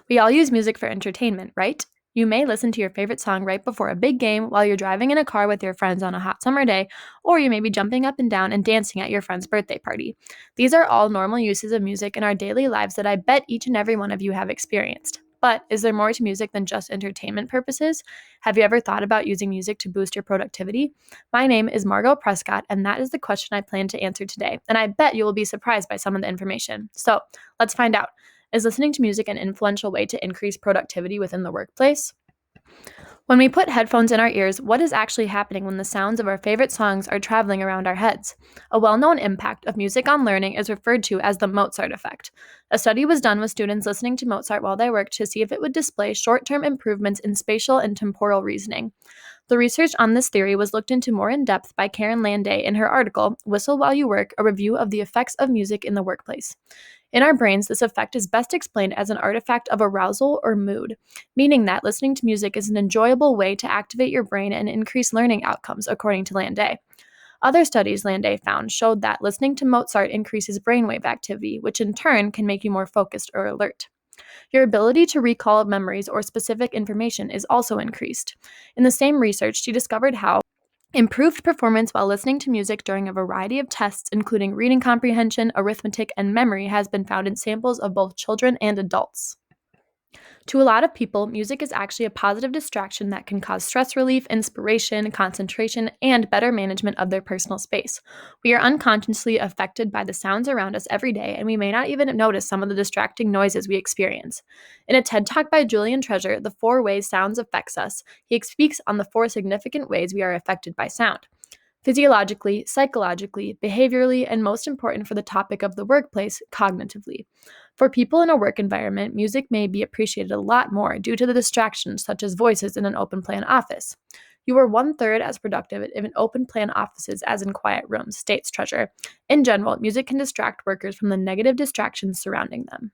We all use music for entertainment, right? You may listen to your favorite song right before a big game while you're driving in a car with your friends on a hot summer day, or you may be jumping up and down and dancing at your friend's birthday party. These are all normal uses of music in our daily lives that I bet each and every one of you have experienced. But is there more to music than just entertainment purposes? Have you ever thought about using music to boost your productivity? My name is Margot Prescott, and that is the question I plan to answer today. And I bet you will be surprised by some of the information. So let's find out. Is listening to music an influential way to increase productivity within the workplace? When we put headphones in our ears, what is actually happening when the sounds of our favorite songs are traveling around our heads? A well known impact of music on learning is referred to as the Mozart effect. A study was done with students listening to Mozart while they worked to see if it would display short term improvements in spatial and temporal reasoning. The research on this theory was looked into more in depth by Karen Landay in her article, Whistle While You Work, a review of the effects of music in the workplace. In our brains, this effect is best explained as an artifact of arousal or mood, meaning that listening to music is an enjoyable way to activate your brain and increase learning outcomes, according to Landay. Other studies Landay found showed that listening to Mozart increases brainwave activity, which in turn can make you more focused or alert. Your ability to recall memories or specific information is also increased. In the same research, she discovered how improved performance while listening to music during a variety of tests, including reading comprehension, arithmetic, and memory, has been found in samples of both children and adults. To a lot of people, music is actually a positive distraction that can cause stress relief, inspiration, concentration, and better management of their personal space. We are unconsciously affected by the sounds around us every day, and we may not even notice some of the distracting noises we experience. In a TED Talk by Julian Treasure, The 4 Ways Sounds Affects Us, he speaks on the 4 significant ways we are affected by sound: physiologically, psychologically, behaviorally, and most important for the topic of the workplace, cognitively. For people in a work environment, music may be appreciated a lot more due to the distractions such as voices in an open plan office. You are one-third as productive in open plan offices as in quiet rooms, states Treasure. In general, music can distract workers from the negative distractions surrounding them.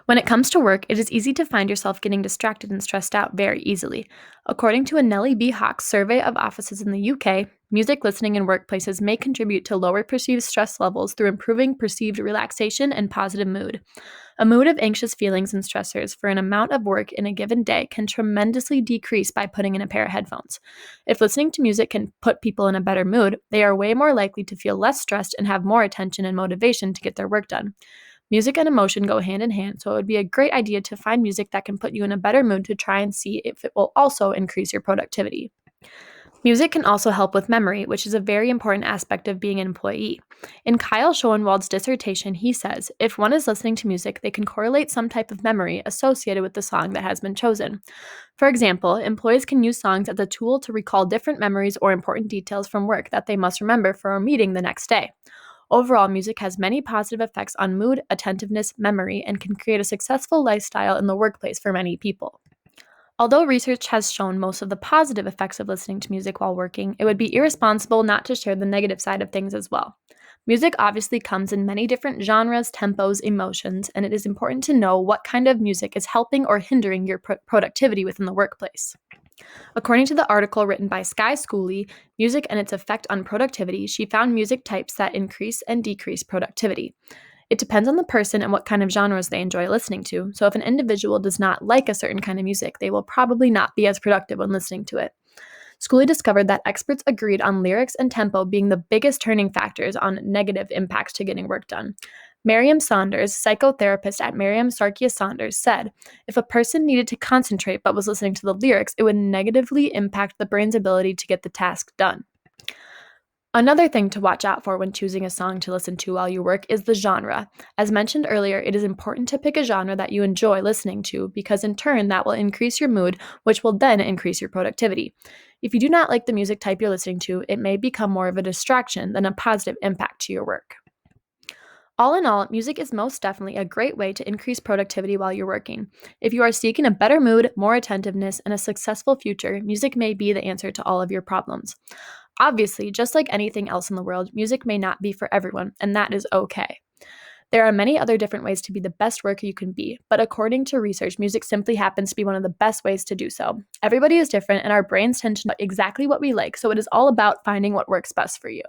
When it comes to work, it is easy to find yourself getting distracted and stressed out very easily. According to a Nellie B. Hawkes survey of offices in the UK, music listening in workplaces may contribute to lower perceived stress levels through improving perceived relaxation and positive mood. A mood of anxious feelings and stressors for an amount of work in a given day can tremendously decrease by putting in a pair of headphones. If listening to music can put people in a better mood, they are way more likely to feel less stressed and have more attention and motivation to get their work done. Music and emotion go hand in hand, so it would be a great idea to find music that can put you in a better mood to try and see if it will also increase your productivity. Music can also help with memory, which is a very important aspect of being an employee. In Kyle Schoenwald's dissertation, he says, if one is listening to music, they can correlate some type of memory associated with the song that has been chosen. For example, employees can use songs as a tool to recall different memories or important details from work that they must remember for a meeting the next day. Overall, music has many positive effects on mood, attentiveness, memory, and can create a successful lifestyle in the workplace for many people. Although research has shown most of the positive effects of listening to music while working, it would be irresponsible not to share the negative side of things as well. Music obviously comes in many different genres, tempos, emotions, and it is important to know what kind of music is helping or hindering your productivity within the workplace. According to the article written by Sky Schooley, Music and Its Effect on Productivity, she found music types that increase and decrease productivity. It depends on the person and what kind of genres they enjoy listening to, so if an individual does not like a certain kind of music, they will probably not be as productive when listening to it. Schooley discovered that experts agreed on lyrics and tempo being the biggest turning factors on negative impacts to getting work done. Miriam Saunders, psychotherapist at Miriam Sarkia Saunders, said, if a person needed to concentrate but was listening to the lyrics, it would negatively impact the brain's ability to get the task done. Another thing to watch out for when choosing a song to listen to while you work is the genre. As mentioned earlier, it is important to pick a genre that you enjoy listening to because in turn that will increase your mood, which will then increase your productivity. If you do not like the music type you're listening to, it may become more of a distraction than a positive impact to your work. All in all, music is most definitely a great way to increase productivity while you're working. If you are seeking a better mood, more attentiveness, and a successful future, music may be the answer to all of your problems. Obviously, just like anything else in the world, music may not be for everyone, and that is okay. There are many other different ways to be the best worker you can be, but according to research, music simply happens to be one of the best ways to do so. Everybody is different, and our brains tend to know exactly what we like, so it is all about finding what works best for you.